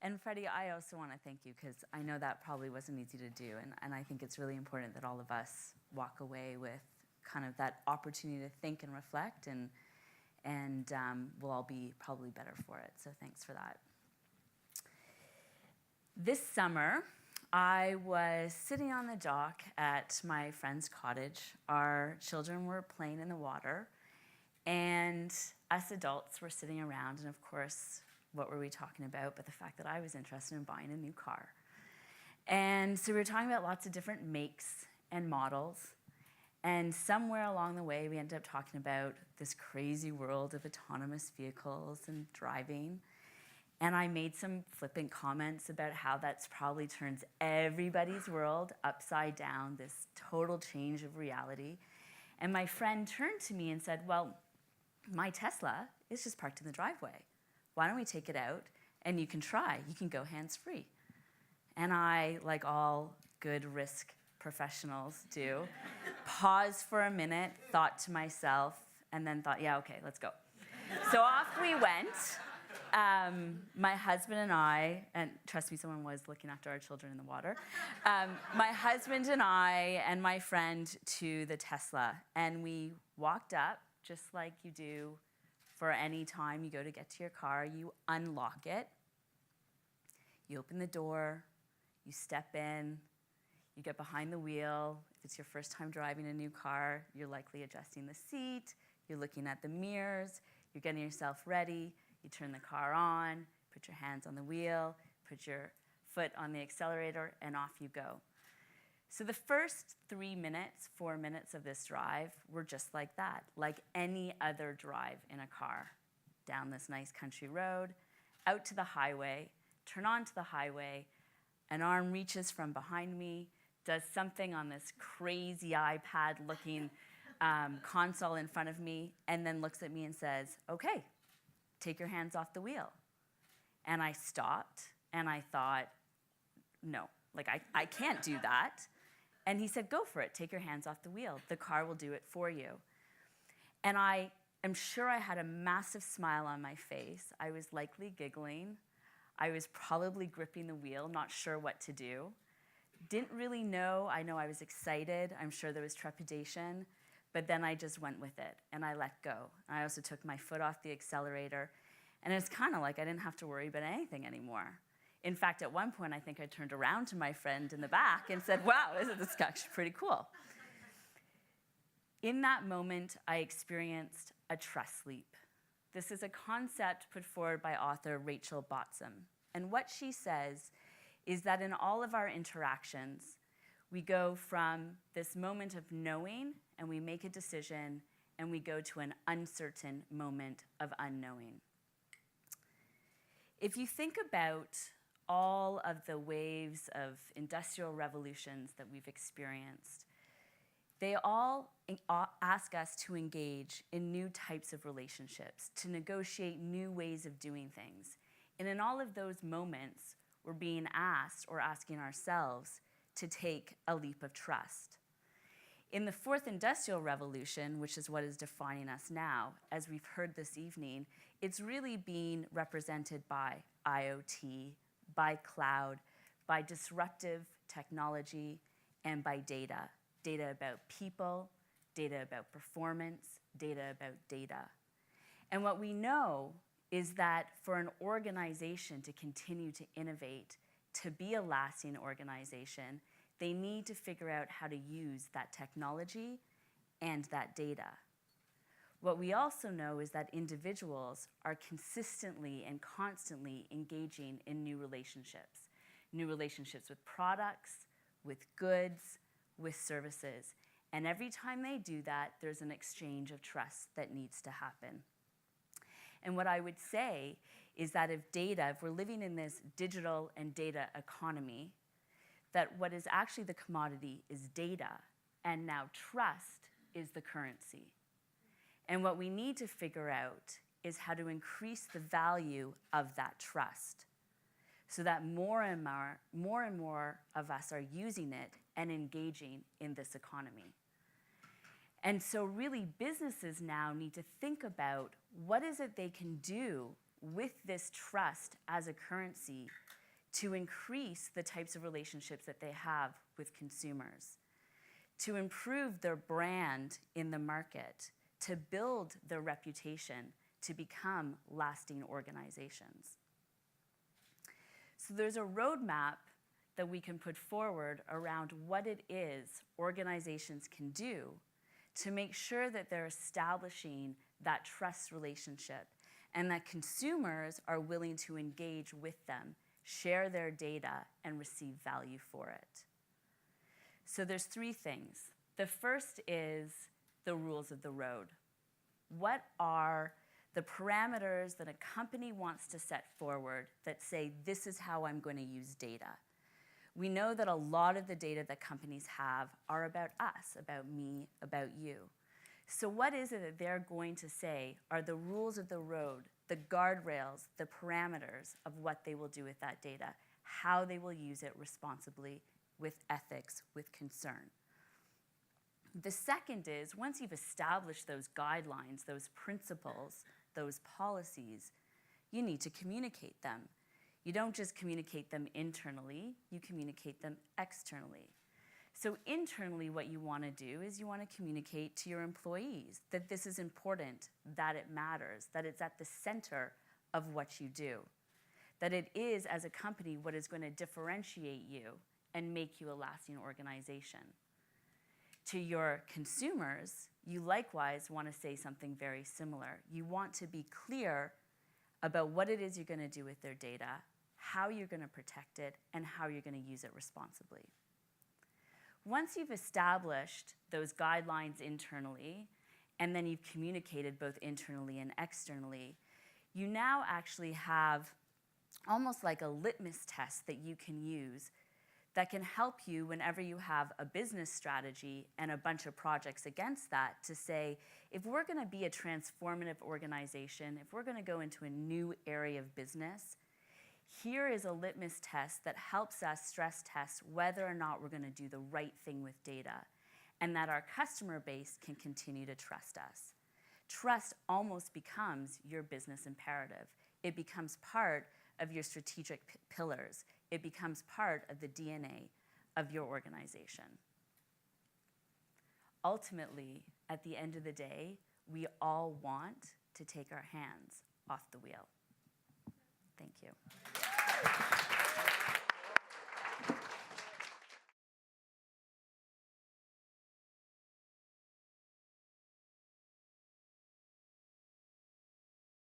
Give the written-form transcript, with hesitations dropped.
And Freddie, I also want to thank you because I know that probably wasn't easy to do. And I think it's really important that all of us walk away with kind of that opportunity to think and reflect, and we'll all be probably better for it. So thanks for that. This summer, I was sitting on the dock at my friend's cottage. Our children were playing in the water, and us adults were sitting around, and of course, what were we talking about but the fact that I was interested in buying a new car. And so we were talking about lots of different makes and models, and somewhere along the way, we ended up talking about this crazy world of autonomous vehicles and driving. And I made some flippant comments about how that's probably turns everybody's world upside down, this total change of reality. And my friend turned to me and said, well, my Tesla is just parked in the driveway. Why don't we take it out and you can try, you can go hands-free. And I, like all good risk professionals do, paused for a minute, thought to myself, and then thought, yeah, okay, let's go. So off we went. My husband and I, and trust me, someone was looking after our children in the water. My husband and I and my friend to the Tesla, and we walked up, just like you do for any time you go to get to your car. You unlock it, you open the door, you step in, you get behind the wheel. If it's your first time driving a new car, you're likely adjusting the seat, you're looking at the mirrors, you're getting yourself ready. You turn the car on, put your hands on the wheel, put your foot on the accelerator, and off you go. So the first 3 minutes, 4 minutes of this drive were just like that, like any other drive in a car. Down this nice country road, out to the highway, turn onto the highway, an arm reaches from behind me, does something on this crazy iPad-looking console in front of me, and then looks at me and says, okay, take your hands off the wheel. And I stopped, and I thought, no, like I can't do that. And he said, go for it, take your hands off the wheel. The car will do it for you. And I am sure I had a massive smile on my face. I was likely giggling. I was probably gripping the wheel, not sure what to do. Didn't really know. I know I was excited. I'm sure there was trepidation. But then I just went with it, and I let go. I also took my foot off the accelerator, and it's kind of like I didn't have to worry about anything anymore. In fact, at one point, I think I turned around to my friend in the back and said, wow, this is actually pretty cool. In that moment, I experienced a trust leap. This is a concept put forward by author Rachel Botsam. And what she says is that in all of our interactions, we go from this moment of knowing, and we make a decision, and we go to an uncertain moment of unknowing. If you think about all of the waves of industrial revolutions that we've experienced, they all ask us to engage in new types of relationships, to negotiate new ways of doing things. And in all of those moments, we're being asked or asking ourselves to take a leap of trust. In the fourth industrial revolution, which is what is defining us now, as we've heard this evening, it's really being represented by IoT, by cloud, by disruptive technology, and by data. Data about people, data about performance, data about data. And what we know is that for an organization to continue to innovate, to be a lasting organization, they need to figure out how to use that technology and that data. What we also know is that individuals are consistently and constantly engaging in new relationships with products, with goods, with services. And every time they do that, there's an exchange of trust that needs to happen. And what I would say is that if we're living in this digital and data economy, that what is actually the commodity is data, and now trust is the currency. And what we need to figure out is how to increase the value of that trust so that more and more of us are using it and engaging in this economy. And so really businesses now need to think about what is it they can do with this trust as a currency to increase the types of relationships that they have with consumers, to improve their brand in the market, to build their reputation, to become lasting organizations. So there's a roadmap that we can put forward around what it is organizations can do to make sure that they're establishing that trust relationship and that consumers are willing to engage with them, share their data, and receive value for it. So there's 3 things. The first is the rules of the road. What are the parameters that a company wants to set forward that say, this is how I'm going to use data? We know that a lot of the data that companies have are about us, about me, about you. So what is it that they're going to say are the rules of the road, the guardrails, the parameters of what they will do with that data, how they will use it responsibly, with ethics, with concern? The second is, once you've established those guidelines, those principles, those policies, you need to communicate them. You don't just communicate them internally, you communicate them externally. So internally, what you want to do is you want to communicate to your employees that this is important, that it matters, that it's at the center of what you do, that it is, as a company, what is going to differentiate you and make you a lasting organization. To your consumers, you likewise want to say something very similar. You want to be clear about what it is you're going to do with their data, how you're going to protect it, and how you're going to use it responsibly. Once you've established those guidelines internally, and then you've communicated both internally and externally, you now actually have almost like a litmus test that you can use that can help you whenever you have a business strategy and a bunch of projects against that to say, if we're going to be a transformative organization, if we're going to go into a new area of business, here is a litmus test that helps us stress test whether or not we're going to do the right thing with data and that our customer base can continue to trust us. Trust almost becomes your business imperative. It becomes part of your strategic pillars. It becomes part of the DNA of your organization. Ultimately, at the end of the day, we all want to take our hands off the wheel. Thank you.